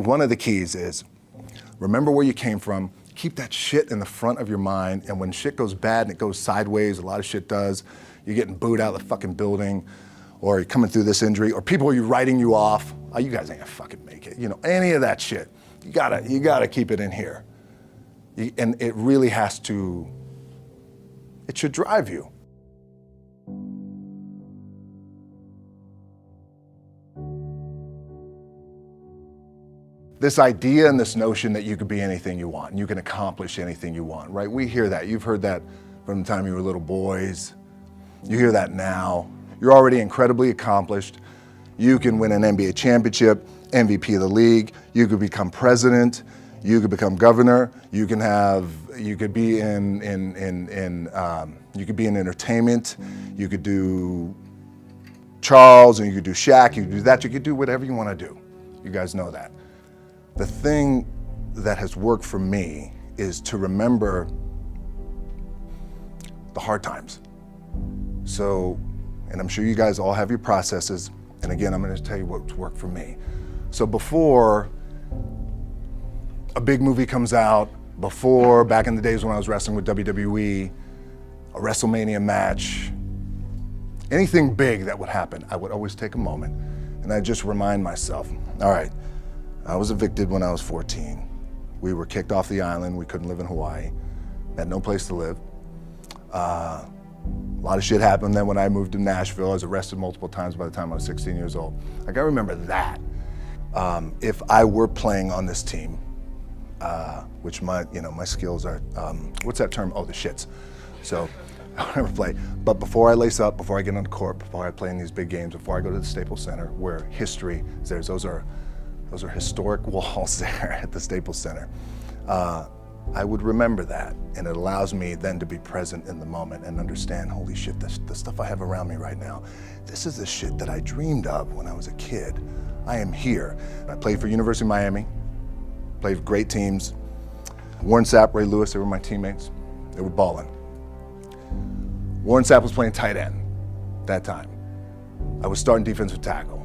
one of the keys is remember where you came from. Keep that shit in the front of your mind. And when shit goes bad and it goes sideways, a lot of shit does, you're getting booed out of the fucking building, or you're coming through this injury, or people are writing you off. Oh, you guys ain't gonna fucking make it. You know, any of that shit. You gotta keep it in here. And it really has to, it should drive you. This idea and this notion that you could be anything you want and you can accomplish anything you want, right? We hear that. You've heard that from the time you were little boys. You hear that now. You're already incredibly accomplished. You can win an NBA championship, MVP of the league. You could become president. You could become governor. You could be in entertainment. You could do Charles, and you could do Shaq. You could do that. You could do whatever you want to do. You guys know that. The thing that has worked for me is to remember the hard times. So, and I'm sure you guys all have your processes. And again, I'm going to tell you what's worked for me. So before a big movie comes out, before back in the days when I was wrestling with WWE, a WrestleMania match, anything big that would happen, I would always take a moment and I'd just remind myself, all right, I was evicted when I was 14. We were kicked off the island. We couldn't live in Hawaii. Had no place to live. A lot of shit happened. Then when I moved to Nashville, I was arrested multiple times by the time I was 16 years old. I gotta remember that. If I were playing on this team, which my skills are, what's that term? Oh, the shits. So I would never play. But before I lace up, before I get on the court, before I play in these big games, before I go to the Staples Center, where history is there, those are historic walls there at the Staples Center. I would remember that, and it allows me then to be present in the moment and understand, holy shit, the stuff I have around me right now, this is the shit that I dreamed of when I was a kid. I am here. I played for University of Miami, played for great teams. Warren Sapp, Ray Lewis, they were my teammates. They were balling. Warren Sapp was playing tight end that time. I was starting defensive tackle.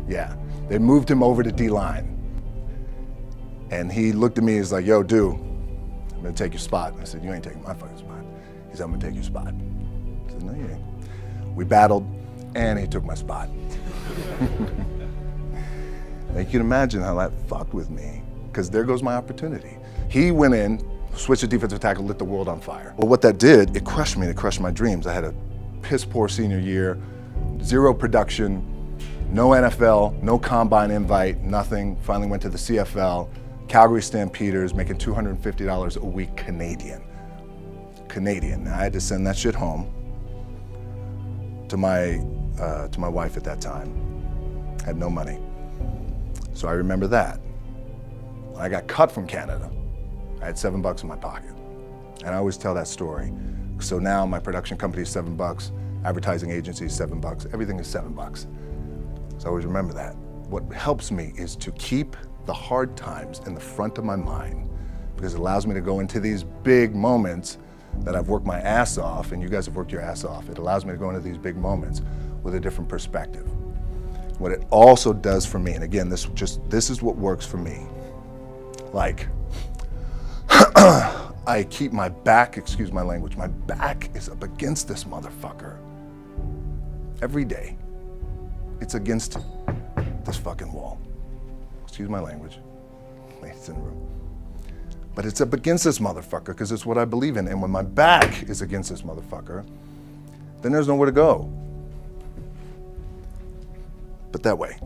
Yeah. They moved him over to D-line. And he looked at me, he's like, yo, dude, I'm gonna take your spot. And I said, you ain't taking my fucking spot. He said, I'm gonna take your spot. I said, no, you ain't. We battled, and he took my spot. Now you can imagine how that fucked with me, because there goes my opportunity. He went in, switched to defensive tackle, lit the world on fire. Well, what that did, it crushed me, it crushed my dreams. I had a piss poor senior year, zero production, no NFL, no combine invite, nothing. Finally went to the CFL, Calgary Stampeders, making $250 a week Canadian. Now I had to send that shit home to my wife at that time. Had no money. So I remember that. When I got cut from Canada, I had $7 in my pocket. And I always tell that story. So now my production company is $7, advertising agency is $7, everything is $7. So I always remember that. What helps me is to keep the hard times in the front of my mind, because it allows me to go into these big moments that I've worked my ass off, and you guys have worked your ass off. It allows me to go into these big moments with a different perspective. What it also does for me, and again, this is what works for me. Like, I keep my back, excuse my language, my back is up against this motherfucker every day. It's against this fucking wall. Excuse my language, ladies in the room. But it's up against this motherfucker because it's what I believe in. And when my back is against this motherfucker, then there's nowhere to go. But that way.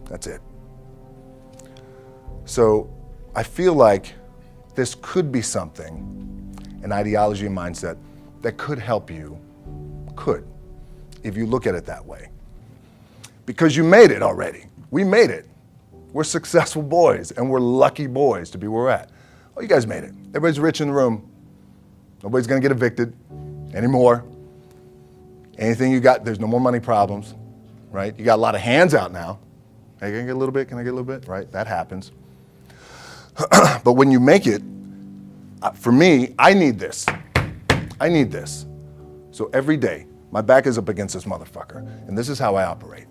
That's it. So I feel like this could be something, an ideology and mindset that could help you, if you look at it that way. Because you made it already. We made it. We're successful boys, and we're lucky boys to be where we're at. Oh, you guys made it. Everybody's rich in the room. Nobody's gonna get evicted anymore. Anything you got, there's no more money problems, right? You got a lot of hands out now. Hey, can I get a little bit? Can I get a little bit? Right, that happens. But when you make it, for me, I need this. I need this. So every day, my back is up against this motherfucker, and this is how I operate.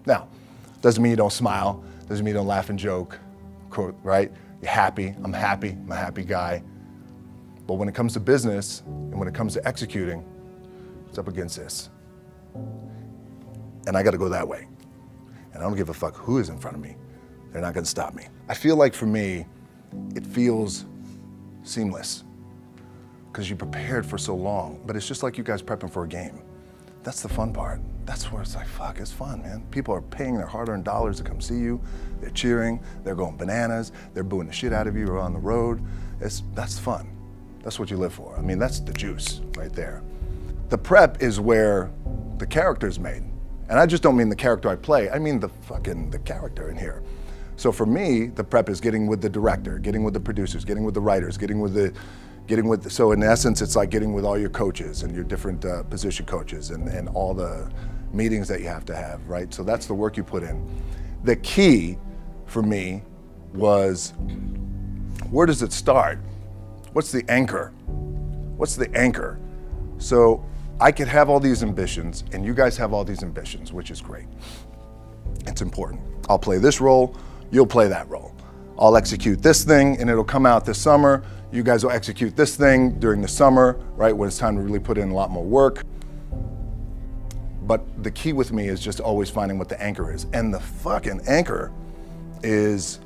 Now, doesn't mean you don't smile, Doesn't mean you don't laugh and joke, right? You're happy, I'm a happy guy. But when it comes to business and when it comes to executing, it's up against this. And I gotta go that way. And I don't give a fuck who is in front of me. They're not gonna stop me. I feel like for me, it feels seamless because you prepared for so long, but it's just like you guys prepping for a game. That's the fun part. That's where it's like, fuck, it's fun, man. People are paying their hard-earned dollars to come see you. They're cheering, they're going bananas, they're booing the shit out of you or on the road. That's fun. That's what you live for. I mean, that's the juice right there. The prep is where the character's made. And I just don't mean the character I play, I mean the character in here. So for me, the prep is getting with the director, getting with the producers, getting with the writers, so in essence, it's like getting with all your coaches and your different position coaches and all the meetings that you have to have, right? So that's the work you put in. The key for me was, where does it start? What's the anchor? What's the anchor? So I could have all these ambitions and you guys have all these ambitions, which is great. It's important. I'll play this role, you'll play that role. I'll execute this thing and it'll come out this summer. You guys will execute this thing during the summer, right, when it's time to really put in a lot more work. But the key with me is just always finding what the anchor is. And the fucking anchor is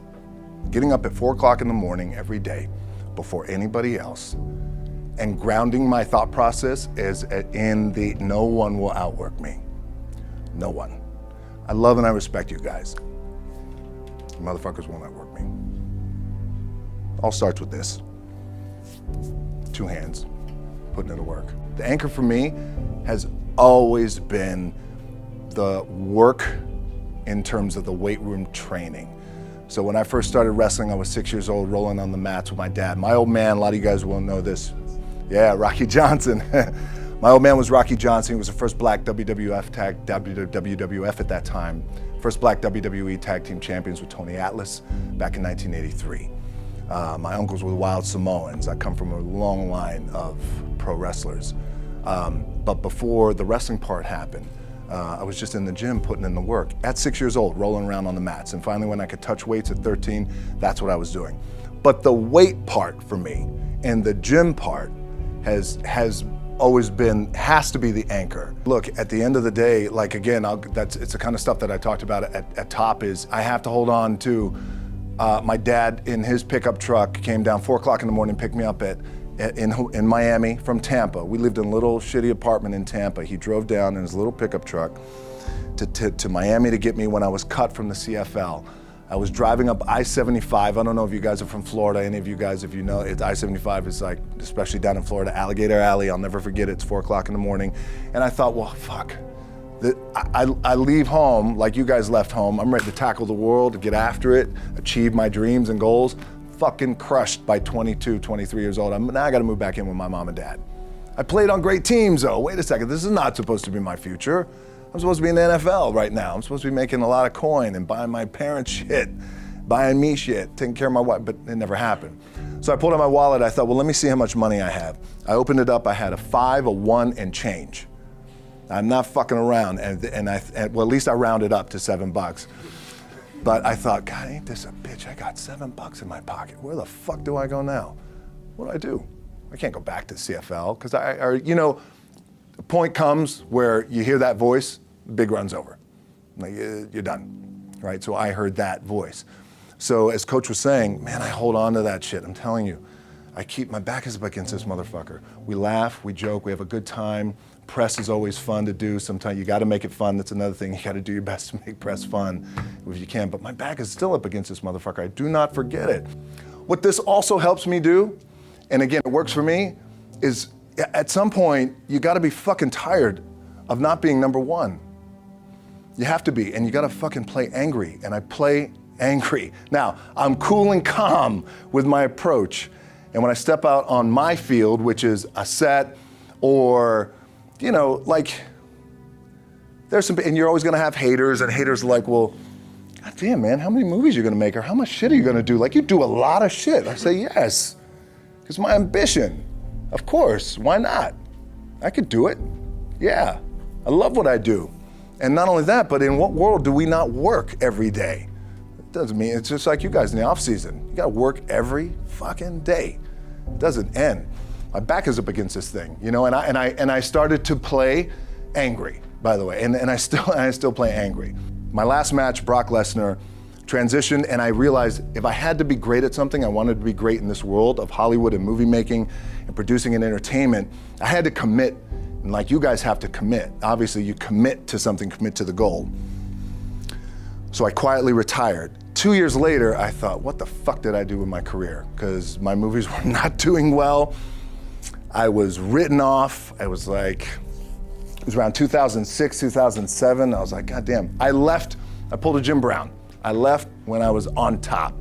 getting up at 4 o'clock in the morning every day before anybody else and grounding my thought process is in the no one will outwork me. No one. I love and I respect you guys. You motherfuckers won't outwork me. All starts with this. 2 hands, putting it to work. The anchor for me has always been the work in terms of the weight room training. So when I first started wrestling, I was 6 years old, rolling on the mats with my dad. My old man, a lot of you guys will know this. Yeah, Rocky Johnson. My old man was Rocky Johnson. He was the first black WWF at that time. First black WWE tag team champions with Tony Atlas back in 1983. My uncles were Wild Samoans. I come from a long line of pro wrestlers. But before the wrestling part happened, I was just in the gym putting in the work. At 6 years old, rolling around on the mats. And finally when I could touch weights at 13, that's what I was doing. But the weight part for me and the gym part has always been, has to be the anchor. Look, at the end of the day, like again, it's the kind of stuff that I talked about at top is I have to hold on to my dad in his pickup truck came down 4 o'clock in the morning, picked me up in Miami from Tampa. We lived in a little shitty apartment in Tampa. He drove down in his little pickup truck to Miami to get me when I was cut from the CFL. I was driving up I-75. I don't know if you guys are from Florida, any of you guys, if you know, I-75 is like, especially down in Florida, Alligator Alley. I'll never forget it. It's 4 o'clock in the morning. And I thought, well, fuck. I leave home like you guys left home. I'm ready to tackle the world, to get after it, achieve my dreams and goals. Fucking crushed by 22, 23 years old. Now I gotta move back in with my mom and dad. I played on great teams though. Wait a second, this is not supposed to be my future. I'm supposed to be in the NFL right now. I'm supposed to be making a lot of coin and buying my parents shit, buying me shit, taking care of my wife, but it never happened. So I pulled out my wallet, I thought, well, let me see how much money I have. I opened it up, I had a 5, a 1, and change. I'm not fucking around, and well, at least I rounded up to $7. But I thought, God, ain't this a bitch? I got $7 in my pocket. Where the fuck do I go now? What do I do? I can't go back to CFL, because the point comes where you hear that voice, the big run's over. Like, you're done, right? So I heard that voice. So as Coach was saying, man, I hold on to that shit. I'm telling you, my back is up against this motherfucker. We laugh, we joke, we have a good time. Press is always fun to do. Sometimes you gotta make it fun. That's another thing. You gotta do your best to make press fun if you can. But my back is still up against this motherfucker. I do not forget it. What this also helps me do, and again, it works for me, is at some point, you gotta be fucking tired of not being number one. You have to be, and you gotta fucking play angry, and I play angry. Now, I'm cool and calm with my approach, and when I step out on my field, which is a set, or, like, there's some, and you're always gonna have haters, and haters are like, well, God damn, man, how many movies are you gonna make, or how much shit are you gonna do? Like, you do a lot of shit. I say, yes, because my ambition. Of course, why not? I could do it. Yeah, I love what I do. And not only that, but in what world do we not work every day? Doesn't mean, it's just like you guys in the off season. You gotta work every fucking day. It doesn't end. My back is up against this thing, you know, and I started to play angry, by the way, and I still play angry. My last match, Brock Lesnar, transitioned, and I realized if I had to be great at something, I wanted to be great in this world of Hollywood and movie making and producing and entertainment, I had to commit, and like you guys have to commit. Obviously, you commit to something, commit to the goal. So I quietly retired. 2 years later, I thought, what the fuck did I do with my career? Because my movies were not doing well. I was written off. I was like, it was around 2006, 2007. I was like, God damn. I pulled a Jim Brown. I left when I was on top,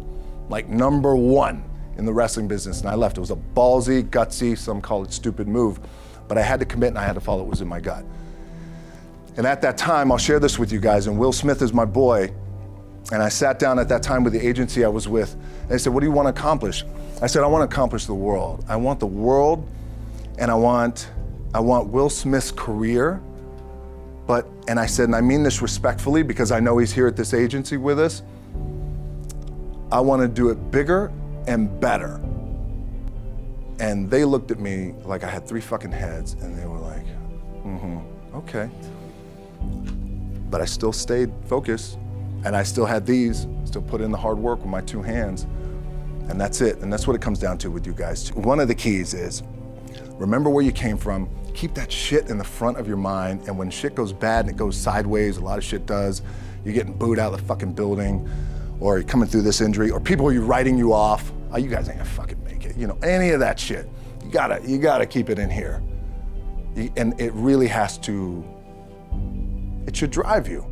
like #1 in the wrestling business, and I left. It was a ballsy, gutsy, some call it stupid move, but I had to commit and I had to follow what was in my gut. And at that time, I'll share this with you guys, and Will Smith is my boy, and I sat down at that time with the agency I was with, and they said, what do you want to accomplish? I said, I want to accomplish the world. I want the world, and I want Will Smith's career, and I said, and I mean this respectfully because I know he's here at this agency with us, I want to do it bigger and better. And they looked at me like I had 3 fucking heads, and they were like, okay. But I still stayed focused, and I still had still put in the hard work with my 2 hands, and that's it. And that's what it comes down to with you guys. One of the keys is, remember where you came from, keep that shit in the front of your mind, and when shit goes bad and it goes sideways, a lot of shit does, you're getting booed out of the fucking building, or you're coming through this injury, or people are writing you off, oh, you guys ain't gonna fucking make it, you know, any of that shit. You gotta keep it in here. And it really has to, it should drive you.